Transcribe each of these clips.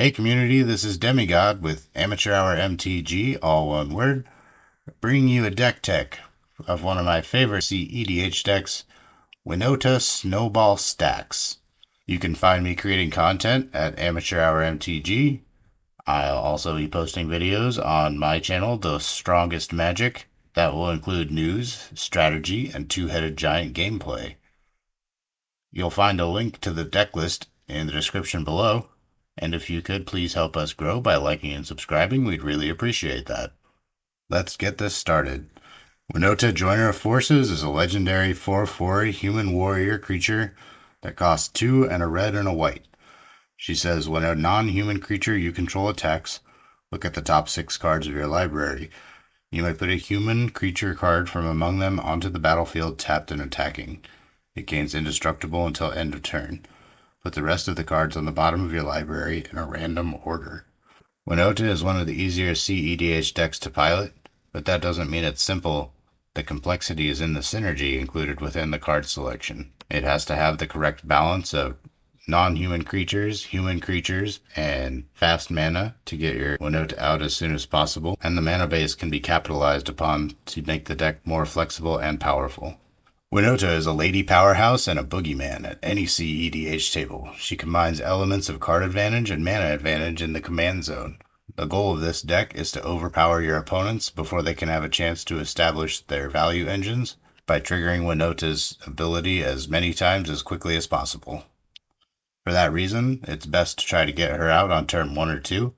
Hey community, this is Demigod with AmateurHourMTG, all one word, bringing you a deck tech of one of my favorite cEDH decks, Winota Snowball Stacks. You can find me creating content at AmateurHourMTG. I'll also be posting videos on my channel, The Strongest Magic, that will include news, strategy, and two-headed giant gameplay. You'll find a link to the deck list in the description below, and if you could please help us grow by liking and subscribing, we'd really appreciate that. Let's get this started. Winota Joiner of Forces is a legendary 4/4 human warrior creature that costs 2 and a red and a white. She says when a non-human creature you control attacks, look at the top 6 cards of your library. You may put a human creature card from among them onto the battlefield tapped and attacking. It gains indestructible until end of turn. Put the rest of the cards on the bottom of your library in a random order. Winota is one of the easier cEDH decks to pilot, but that doesn't mean it's simple. The complexity is in the synergy included within the card selection. It has to have the correct balance of non-human creatures, human creatures, and fast mana to get your Winota out as soon as possible, and the mana base can be capitalized upon to make the deck more flexible and powerful. Winota is a lady powerhouse and a boogeyman at any cEDH table. She combines elements of card advantage and mana advantage in the command zone. The goal of this deck is to overpower your opponents before they can have a chance to establish their value engines by triggering Winota's ability as many times as quickly as possible. For that reason, it's best to try to get her out on turn 1 or 2,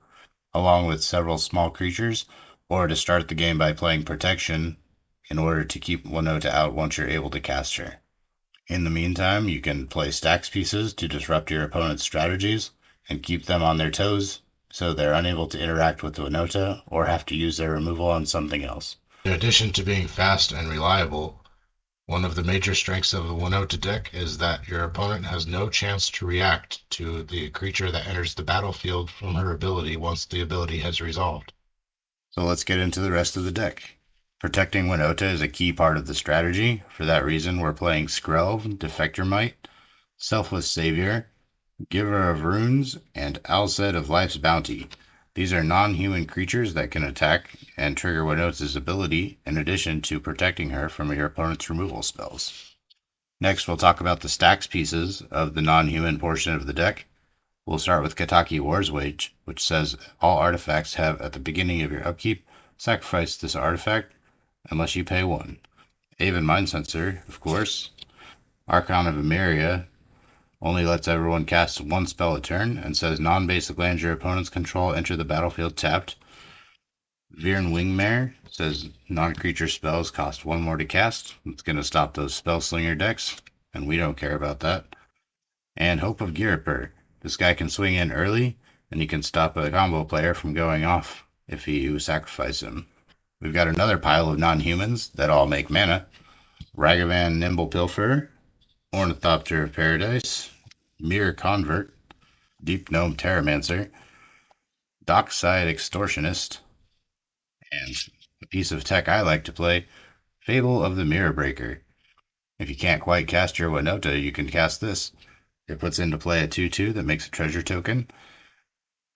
along with several small creatures, or to start the game by playing protection in order to keep Winota out once you're able to cast her. In the meantime, you can play stacks pieces to disrupt your opponent's strategies and keep them on their toes so they're unable to interact with Winota or have to use their removal on something else. In addition to being fast and reliable, one of the major strengths of the Winota deck is that your opponent has no chance to react to the creature that enters the battlefield from her ability once the ability has resolved. So let's get into the rest of the deck. Protecting Winota is a key part of the strategy. For that reason, we're playing Skrelv, Defector Might, Selfless Savior, Giver of Runes, and Alced of Life's Bounty. These are non-human creatures that can attack and trigger Winota's ability, in addition to protecting her from your opponent's removal spells. Next, we'll talk about the stacks pieces of the non-human portion of the deck. We'll start with Kataki War's Wage, which says all artifacts have at the beginning of your upkeep, sacrifice this artifact unless you pay 1. Aven Mindcensor, of course. Archon of Emeria only lets everyone cast 1 spell a turn and says non-basic lands your opponents control enter the battlefield tapped. Virn Wingmare says non-creature spells cost 1 more to cast. It's going to stop those Spellslinger decks, and we don't care about that. And Hope of Giripur. This guy can swing in early, and he can stop a combo player from going off if you sacrifice him. We've got another pile of non-humans that all make mana. Ragavan Nimble Pilferer, Ornithopter of Paradise, Mirror Convert, Deep Gnome Terramancer, Dockside Extortionist, and a piece of tech I like to play, Fable of the Mirror Breaker. If you can't quite cast your Winota, you can cast this. It puts into play a 2/2 that makes a treasure token.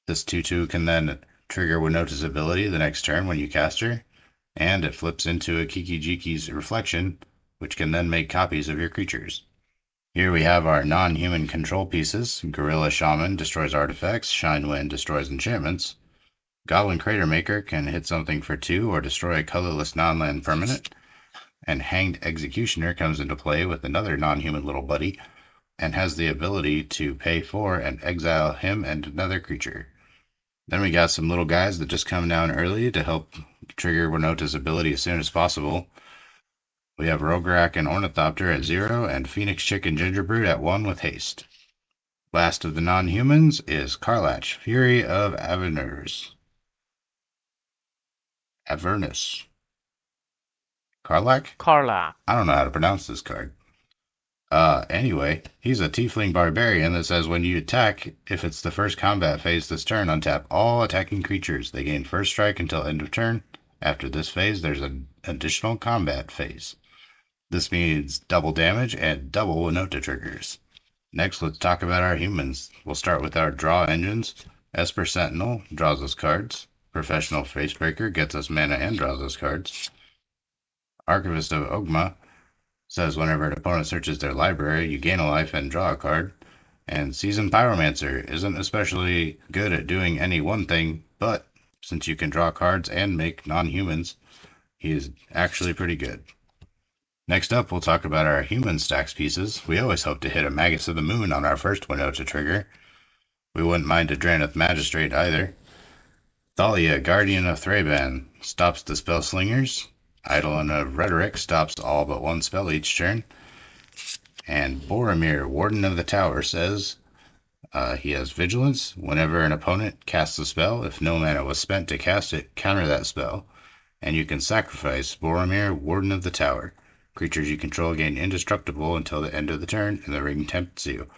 This 2/2 can then trigger Winota's ability the next turn when you cast her, and it flips into a Kikijiki's Reflection, which can then make copies of your creatures. Here we have our non-human control pieces. Gorilla Shaman destroys artifacts, Shine Wind destroys enchantments. Goblin Cratermaker can hit something for 2 or destroy a colorless non-land permanent. And Hanged Executioner comes into play with another non-human little buddy, and has the ability to pay 4 and exile him and another creature. Then we got some little guys that just come down early to help trigger Winota's ability as soon as possible. We have Rograk and Ornithopter at 0, and Phoenix Chicken Gingerbread at 1 with haste. Last of the non-humans is Karlach, Fury of Avernus. Karlach? Carla. I don't know how to pronounce this card. Anyway, he's a tiefling barbarian that says when you attack, if it's the first combat phase this turn, untap all attacking creatures. They gain first strike until end of turn. After this phase, there's an additional combat phase. This means double damage and double Winota triggers. Next, let's talk about our humans. We'll start with our draw engines. Esper Sentinel draws us cards. Professional Facebreaker gets us mana and draws us cards. Archivist of Ogma says whenever an opponent searches their library, you gain a life and draw a card. And Seasoned Pyromancer isn't especially good at doing any one thing, but since you can draw cards and make non-humans, he is actually pretty good. Next up, we'll talk about our human stacks pieces. We always hope to hit a Magus of the Moon on our first Winota trigger. We wouldn't mind a Drannith Magistrate either. Thalia, Guardian of Thraben, stops the spell slingers. Eidolon of Rhetoric stops all but one spell each turn. And Boromir, Warden of the Tower, says he has Vigilance. Whenever an opponent casts a spell, if no mana was spent to cast it, counter that spell. And you can sacrifice Boromir, Warden of the Tower. Creatures you control gain indestructible until the end of the turn, and the ring tempts you.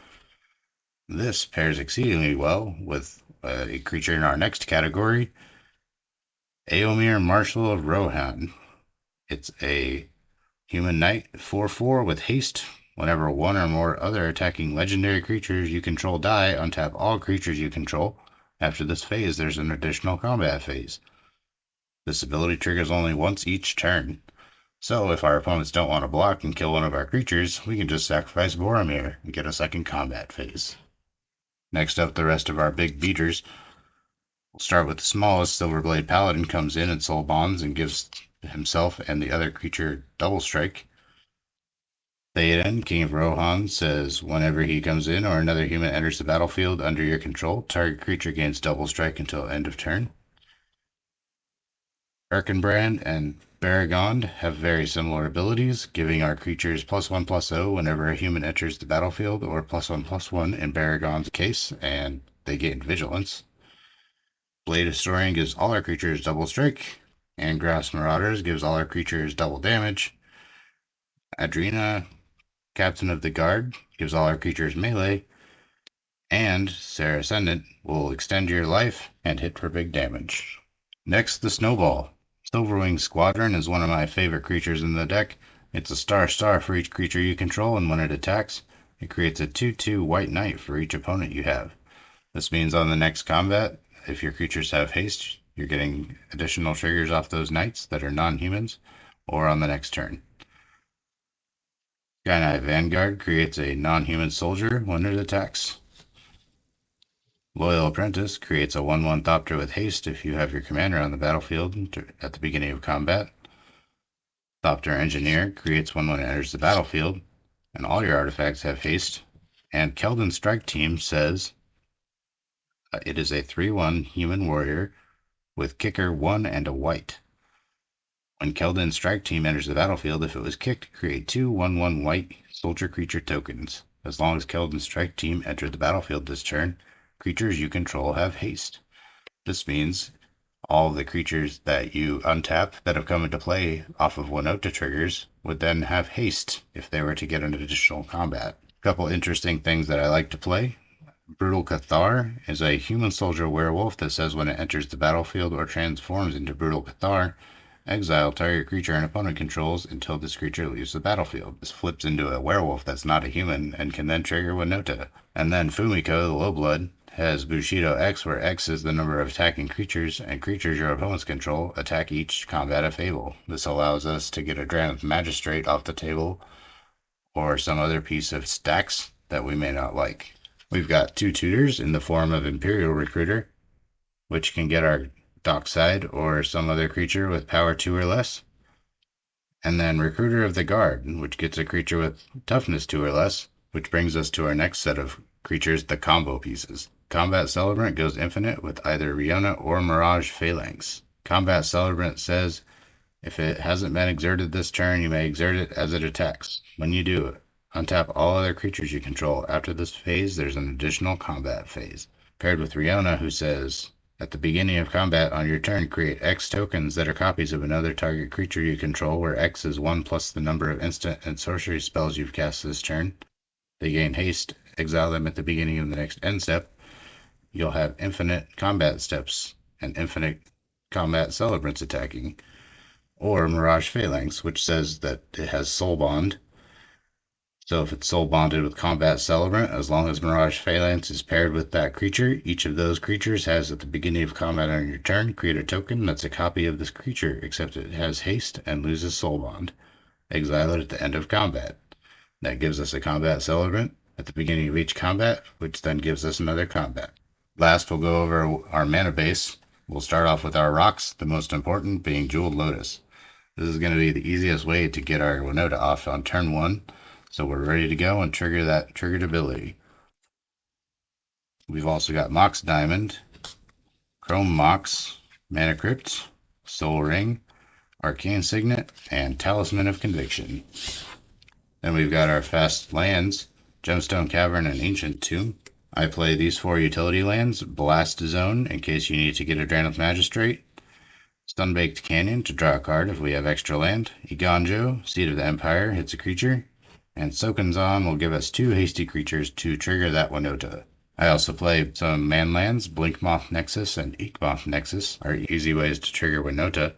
This pairs exceedingly well with a creature in our next category, Éomer, Marshal of Rohan. It's a human knight, 4/4 with haste. Whenever one or more other attacking legendary creatures you control die, untap all creatures you control. After this phase, there's an additional combat phase. This ability triggers only once each turn. So if our opponents don't want to block and kill one of our creatures, we can just sacrifice Boromir and get a second combat phase. Next up, the rest of our big beaters. We'll start with the smallest. Silverblade Paladin comes in and soul bonds and gives himself and the other creature double strike. Theoden, King of Rohan, says whenever he comes in or another human enters the battlefield under your control, target creature gains double strike until end of turn. Erkenbrand and Baragond have very similar abilities, giving our creatures +1/+0 whenever a human enters the battlefield, or +1/+1 in Baragond's case, and they gain Vigilance. Blade Historian gives all our creatures double strike, and Grass Marauders gives all our creatures double damage. Adrena, Captain of the Guard, gives all our creatures melee, and Sarah Ascendant will extend your life and hit for big damage. Next, the Snowball. Silverwing Squadron is one of my favorite creatures in the deck. It's a star for each creature you control, and when it attacks, it creates a 2/2 white knight for each opponent you have. This means on the next combat, if your creatures have haste, you're getting additional triggers off those knights that are non-humans, or on the next turn. Sky Knight Vanguard creates a non-human soldier when it attacks. Loyal Apprentice creates a 1/1 Thopter with haste if you have your commander on the battlefield at the beginning of combat. Thopter Engineer creates one when it enters the battlefield, and all your artifacts have haste. And Keldon Strike Team says it is a 3/1 human warrior with kicker 1 and a white. When Keldon Strike Team enters the battlefield, if it was kicked, create 2 1/1 white soldier creature tokens. As long as Keldon Strike Team entered the battlefield this turn, creatures you control have haste. This means all the creatures that you untap that have come into play off of Winota triggers would then have haste if they were to get an additional combat. A couple interesting things that I like to play. Brutal Cathar is a human soldier werewolf that says when it enters the battlefield or transforms into Brutal Cathar, exile target creature an opponent controls until this creature leaves the battlefield. This flips into a werewolf that's not a human and can then trigger Winota. And then Fumiko, the Lowblood, has Bushido X, where X is the number of attacking creatures, and creatures your opponents control attack each combat of Fable. This allows us to get a Drannith Magistrate off the table, or some other piece of stacks that we may not like. We've got 2 tutors in the form of Imperial Recruiter, which can get our Dockside or some other creature with power 2 or less. And then Recruiter of the Guard, which gets a creature with toughness 2 or less, which brings us to our next set of creatures, the combo pieces. Combat Celebrant goes infinite with either Riona or Mirage Phalanx. Combat Celebrant says, if it hasn't been exerted this turn, you may exert it as it attacks. When you do, untap all other creatures you control. After this phase, there's an additional combat phase. Paired with Riona, who says, at the beginning of combat on your turn, create X tokens that are copies of another target creature you control, where X is 1 plus the number of instant and sorcery spells you've cast this turn. They gain haste. Exile them at the beginning of the next end step. You'll have infinite combat steps and infinite combat celebrants attacking. Or Mirage Phalanx, which says that it has Soul Bond. So if it's soul bonded with Combat Celebrant, as long as Mirage Phalanx is paired with that creature, each of those creatures has at the beginning of combat on your turn, create a token that's a copy of this creature, except it has haste and loses soul bond. Exile it at the end of combat. That gives us a Combat Celebrant at the beginning of each combat, which then gives us another combat. Last, we'll go over our mana base. We'll start off with our rocks, the most important being Jeweled Lotus. This is going to be the easiest way to get our Winota off on turn 1, so we're ready to go and trigger that triggered ability. We've also got Mox Diamond, Chrome Mox, Mana Crypt, Soul Ring, Arcane Signet, and Talisman of Conviction. Then we've got our fast lands, Gemstone Cavern and Ancient Tomb. I play these 4 utility lands, Blast Zone in case you need to get Adrenal Magistrate, Sunbaked Canyon to draw a card if we have extra land, Iganjo, Seed of the Empire, hits a creature, and Sokunzan will give us 2 hasty creatures to trigger that Winota. I also play some man lands, Blinkmoth Nexus and Inkmoth Nexus are easy ways to trigger Winota,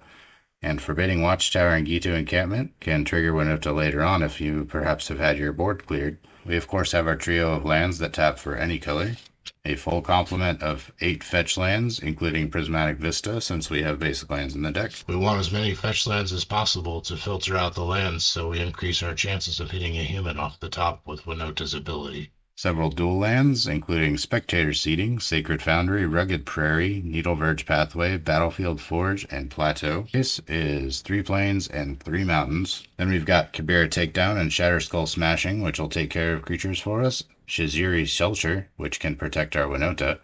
and Forbidding Watchtower and Gitu Encampment can trigger Winota later on if you perhaps have had your board cleared. We of course have our trio of lands that tap for any color, a full complement of 8 fetch lands, including Prismatic Vista, since we have basic lands in the deck. We want as many fetch lands as possible to filter out the lands so we increase our chances of hitting a human off the top with Winota's ability. Several dual lands, including Spectator Seeding, Sacred Foundry, Rugged Prairie, Needle Verge Pathway, Battlefield Forge, and Plateau. This is 3 plains and 3 mountains. Then we've got Kibera Takedown and Shatterskull Smashing, which will take care of creatures for us, Shiziri Shelter, which can protect our Winota,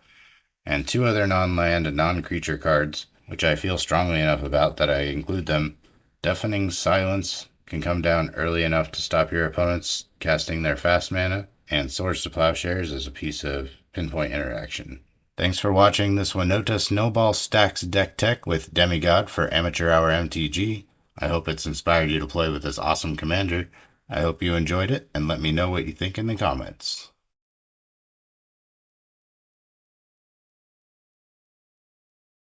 and 2 other non-land and non-creature cards, which I feel strongly enough about that I include them. Deafening Silence can come down early enough to stop your opponents casting their fast mana, and Swords to Plowshares as a piece of pinpoint interaction. Thanks for watching this Winota Snowball Stacks Deck Tech with Demigod for Amateur Hour MTG. I hope it's inspired you to play with this awesome commander. I hope you enjoyed it, and let me know what you think in the comments.